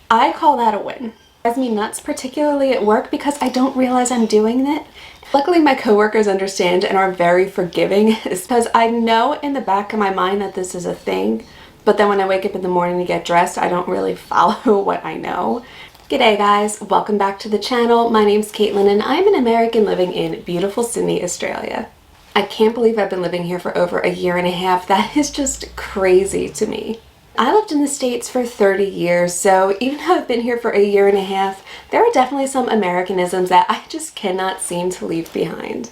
I call that a win. It drives me nuts, particularly at work, because I don't realize I'm doing it. Luckily, my coworkers understand and are very forgiving, because I know in the back of my mind that this is a thing, but then when I wake up in the morning to get dressed, I don't really follow what I know. G'day guys, welcome back to the channel. My name's Kaitlyn and I'm an American living in beautiful Sydney, Australia. I can't believe I've been living here for over a year and a half. That is just crazy to me. I lived in the States for 30 years, so even though I've been here for a year and a half, there are definitely some Americanisms that I just cannot seem to leave behind.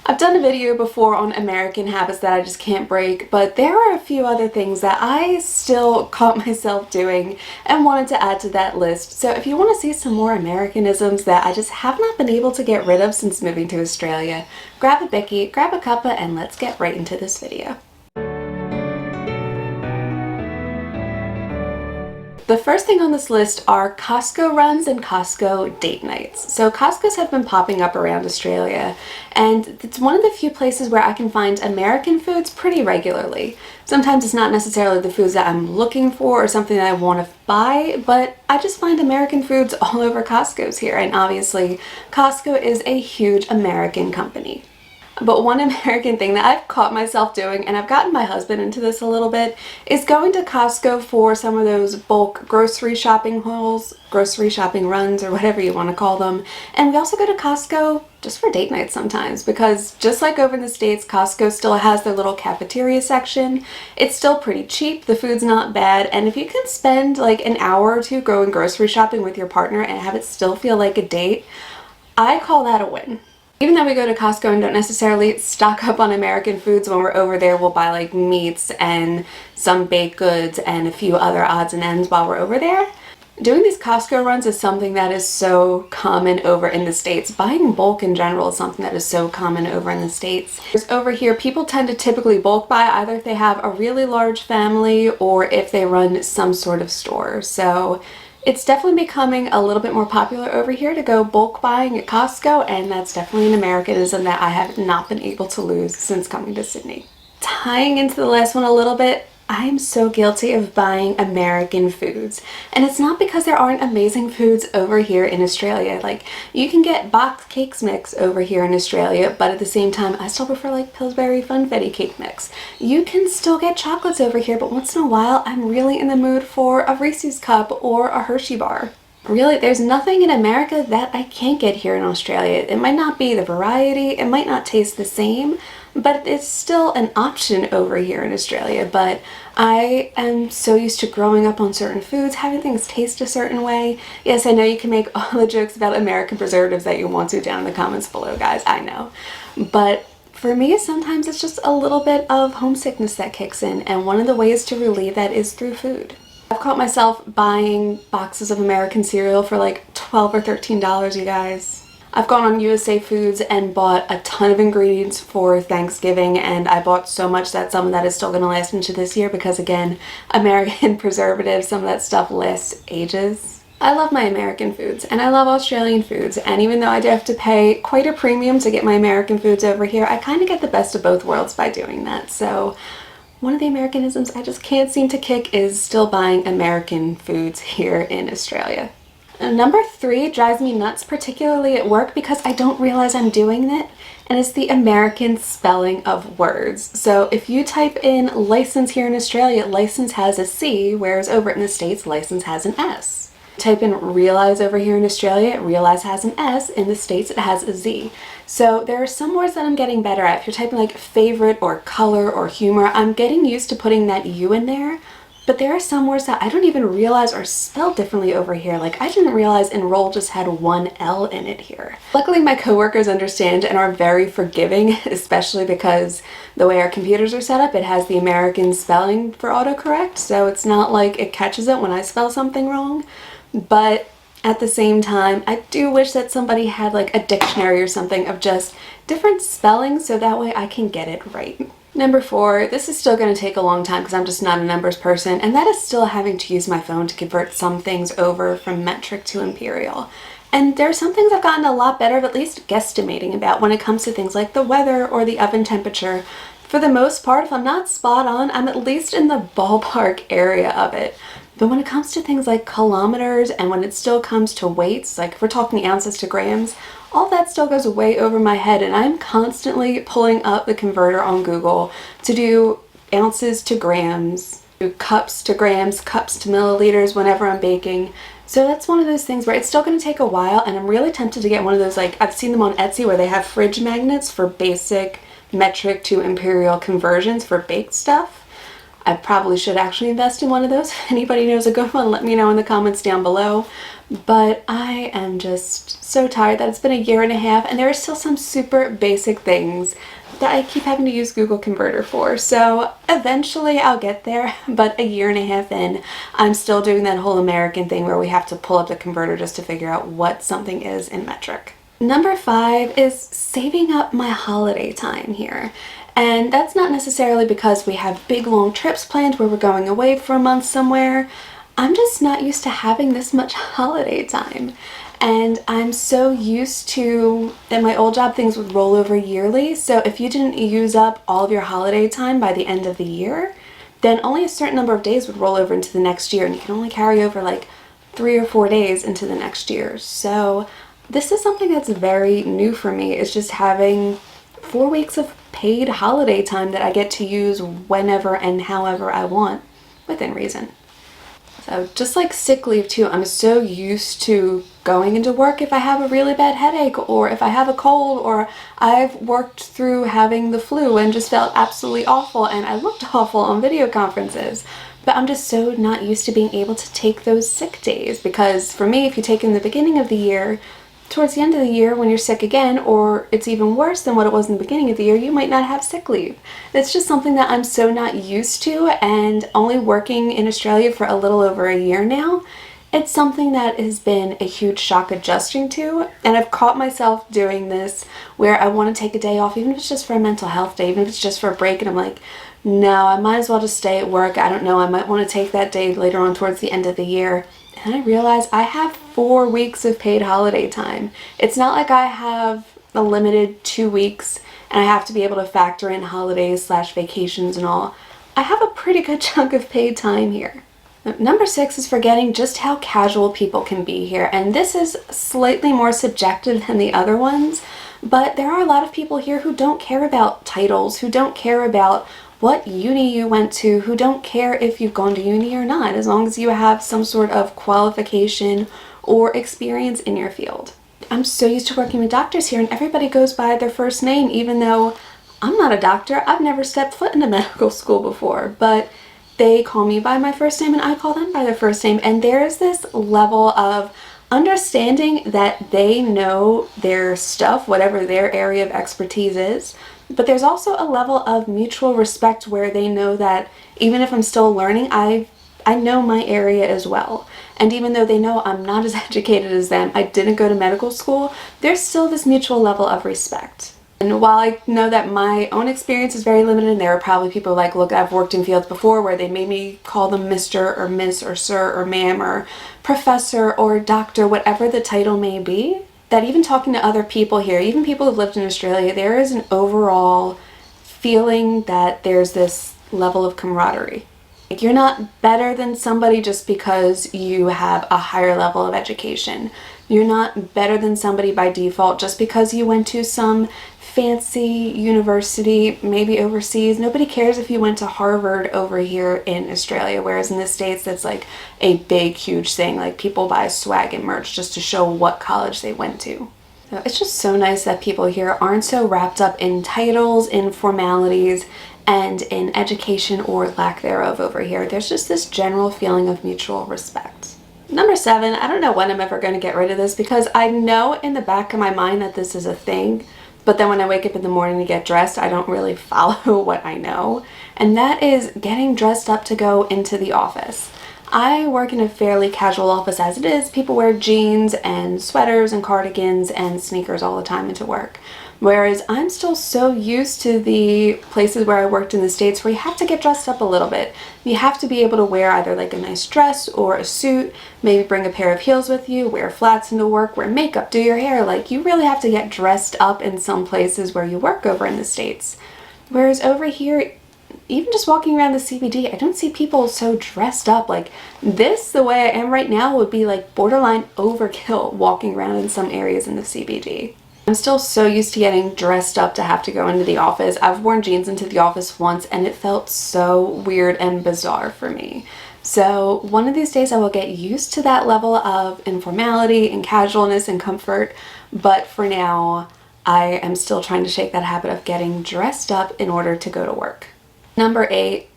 I've done a video before on American habits that I just can't break, but there are a few other things that I still caught myself doing and wanted to add to that list. So if you want to see some more Americanisms that I just have not been able to get rid of since moving to Australia, grab a bicky, grab a cuppa, and let's get right into this video. The first thing on this list are Costco runs and Costco date nights. So Costco's have been popping up around Australia, and it's one of the few places where I can find American foods pretty regularly. Sometimes it's not necessarily the foods that I'm looking for or something that I want to buy, but I just find American foods all over Costco's here, and obviously Costco is a huge American company. But one American thing that I've caught myself doing, and I've gotten my husband into this a little bit, is going to Costco for some of those bulk grocery shopping hauls, grocery shopping runs, or whatever you want to call them. And we also go to Costco just for date nights sometimes, because just like over in the States, Costco still has their little cafeteria section. It's still pretty cheap, the food's not bad, and if you can spend like an hour or two going grocery shopping with your partner and have it still feel like a date, I call that a win. Even though we go to Costco and don't necessarily stock up on American foods, when we're over there we'll buy like meats and some baked goods and a few other odds and ends while we're over there. Doing these Costco runs is something that is so common over in the States. Buying bulk in general is something that is so common over in the States. Over here, people tend to typically bulk buy either if they have a really large family or if they run some sort of store. So it's definitely becoming a little bit more popular over here to go bulk buying at Costco, and that's definitely an Americanism that I have not been able to lose since coming to Sydney. Tying into the last one a little bit, I am so guilty of buying American foods, and it's not because there aren't amazing foods over here in Australia. Like, you can get boxed cakes mix over here in Australia, but at the same time I still prefer like Pillsbury Funfetti cake mix. You can still get chocolates over here, but once in a while I'm really in the mood for a Reese's cup or a Hershey bar. Really, there's nothing in America that I can't get here in Australia. It might not be the variety, it might not taste the same, but it's still an option over here in Australia. But I am so used to growing up on certain foods, having things taste a certain way. Yes, I know you can make all the jokes about American preservatives that you want to down in the comments below, guys, I know. But for me, sometimes it's just a little bit of homesickness that kicks in, and one of the ways to relieve that is through food. I've caught myself buying boxes of American cereal for like $12 or $13, you guys. I've gone on USA Foods and bought a ton of ingredients for Thanksgiving, and I bought so much that some of that is still going to last into this year because, again, American preservatives, some of that stuff lasts ages. I love my American foods and I love Australian foods, and even though I do have to pay quite a premium to get my American foods over here, I kind of get the best of both worlds by doing that. So one of the Americanisms I just can't seem to kick is still buying American foods here in Australia. Number 3 drives me nuts, particularly at work, because I don't realize I'm doing it, and it's the American spelling of words. So if you type in license here in Australia, license has a C, whereas over in the States, license has an S. Type in realize over here in Australia, realize has an S, in the States it has a Z. So there are some words that I'm getting better at. If you're typing like favorite or color or humor, I'm getting used to putting that U in there. But there are some words that I don't even realize are spelled differently over here. Like, I didn't realize enroll just had one L in it here. Luckily, my coworkers understand and are very forgiving, especially because the way our computers are set up, it has the American spelling for autocorrect, so it's not like it catches it when I spell something wrong. But at the same time, I do wish that somebody had like a dictionary or something of just different spellings so that way I can get it right. Number 4, this is still going to take a long time because I'm just not a numbers person, and that is still having to use my phone to convert some things over from metric to imperial. And there are some things I've gotten a lot better of at least guesstimating about when it comes to things like the weather or the oven temperature. For the most part, if I'm not spot on, I'm at least in the ballpark area of it. But when it comes to things like kilometers and when it still comes to weights, like if we're talking ounces to grams, all that still goes way over my head, and I'm constantly pulling up the converter on Google to do ounces to grams, do cups to grams, cups to milliliters whenever I'm baking. So that's one of those things where it's still going to take a while, and I'm really tempted to get one of those, like I've seen them on Etsy where they have fridge magnets for basic metric to imperial conversions for baked stuff. I probably should actually invest in one of those. If anybody knows a good one, let me know in the comments down below. But I am just so tired that it's been a year and a half and there are still some super basic things that I keep having to use Google Converter for. So eventually I'll get there, but a year and a half in, I'm still doing that whole American thing where we have to pull up the converter just to figure out what something is in metric. Number 5 is saving up my holiday time here. And that's not necessarily because we have big long trips planned where we're going away for a month somewhere. I'm just not used to having this much holiday time. And I'm so used to that my old job things would roll over yearly. So if you didn't use up all of your holiday time by the end of the year, then only a certain number of days would roll over into the next year. And you can only carry over like 3 or 4 days into the next year. So this is something that's very new for me. It's just having 4 weeks of paid holiday time that I get to use whenever and however I want, within reason. So just like sick leave too, I'm so used to going into work if I have a really bad headache or if I have a cold or I've worked through having the flu and just felt absolutely awful and I looked awful on video conferences. But I'm just so not used to being able to take those sick days, because for me, if you take in the beginning of the year, towards the end of the year when you're sick again, or it's even worse than what it was in the beginning of the year, you might not have sick leave. It's just something that I'm so not used to, and only working in Australia for a little over a year now, it's something that has been a huge shock adjusting to, and I've caught myself doing this where I want to take a day off, even if it's just for a mental health day, even if it's just for a break, and I'm like, no, I might as well just stay at work. I don't know, I might want to take that day later on towards the end of the year. And I realize I have 4 weeks of paid holiday time. It's not like I have a limited 2 weeks and I have to be able to factor in holidays / vacations and all. I have a pretty good chunk of paid time here. Number 6 is forgetting just how casual people can be here. And this is slightly more subjective than the other ones, but there are a lot of people here who don't care about titles, who don't care about what uni you went to, who don't care if you've gone to uni or not, as long as you have some sort of qualification or experience in your field. I'm so used to working with doctors here and everybody goes by their first name, even though I'm not a doctor. I've never stepped foot in a medical school before, but they call me by my first name and I call them by their first name. And there is this level of understanding that they know their stuff, whatever their area of expertise is. But there's also a level of mutual respect where they know that even if I'm still learning, I know my area as well. And even though they know I'm not as educated as them, I didn't go to medical school, there's still this mutual level of respect. And while I know that my own experience is very limited, and there are probably people like, look, I've worked in fields before where they made me call them Mr. or Miss or Sir or Ma'am or Professor or Doctor, whatever the title may be, that even talking to other people here, even people who've lived in Australia, there is an overall feeling that there's this level of camaraderie. Like, you're not better than somebody just because you have a higher level of education. You're not better than somebody by default just because you went to some fancy university, maybe overseas. Nobody cares if you went to Harvard over here in Australia, whereas in the States that's like a big, huge thing. Like, people buy swag and merch just to show what college they went to. So it's just so nice that people here aren't so wrapped up in titles, in formalities, and in education or lack thereof over here. There's just this general feeling of mutual respect. Number 7, I don't know when I'm ever going to get rid of this, because I know in the back of my mind that this is a thing, but then when I wake up in the morning to get dressed, I don't really follow what I know. And that is getting dressed up to go into the office. I work in a fairly casual office as it is. People wear jeans and sweaters and cardigans and sneakers all the time into work. Whereas I'm still so used to the places where I worked in the States where you have to get dressed up a little bit. You have to be able to wear either like a nice dress or a suit, maybe bring a pair of heels with you, wear flats into work, wear makeup, do your hair. Like, you really have to get dressed up in some places where you work over in the States. Whereas over here, even just walking around the CBD, I don't see people so dressed up. Like this, the way I am right now, would be like borderline overkill walking around in some areas in the CBD. I'm still so used to getting dressed up to have to go into the office. I've worn jeans into the office once and it felt so weird and bizarre for me. So one of these days I will get used to that level of informality and casualness and comfort, but for now I am still trying to shake that habit of getting dressed up in order to go to work. Number 8.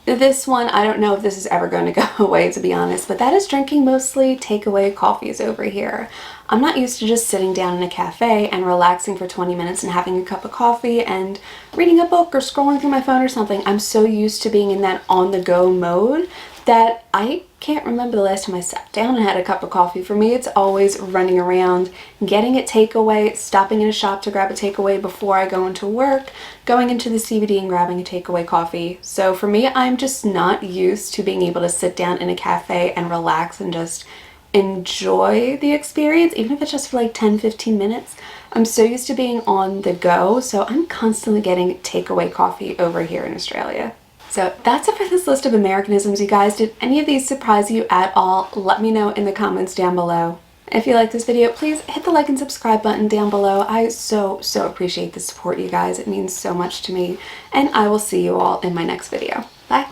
This one, I don't know if this is ever going to go away, to be honest, but that is drinking mostly takeaway coffees over here. I'm not used to just sitting down in a cafe and relaxing for 20 minutes and having a cup of coffee and reading a book or scrolling through my phone or something. I'm so used to being in that on-the-go mode that I can't remember the last time I sat down and had a cup of coffee. For me, it's always running around, getting it takeaway, stopping in a shop to grab a takeaway before I go into work, going into the CBD and grabbing a takeaway coffee. So for me, I'm just not used to being able to sit down in a cafe and relax and just enjoy the experience, even if it's just for like 10-15 minutes. I'm so used to being on the go, so I'm constantly getting takeaway coffee over here in Australia. So that's it for this list of Americanisms, you guys. Did any of these surprise you at all? Let me know in the comments down below. If you like this video, please hit the like and subscribe button down below. I so appreciate the support, you guys. It means so much to me. And I will see you all in my next video. Bye.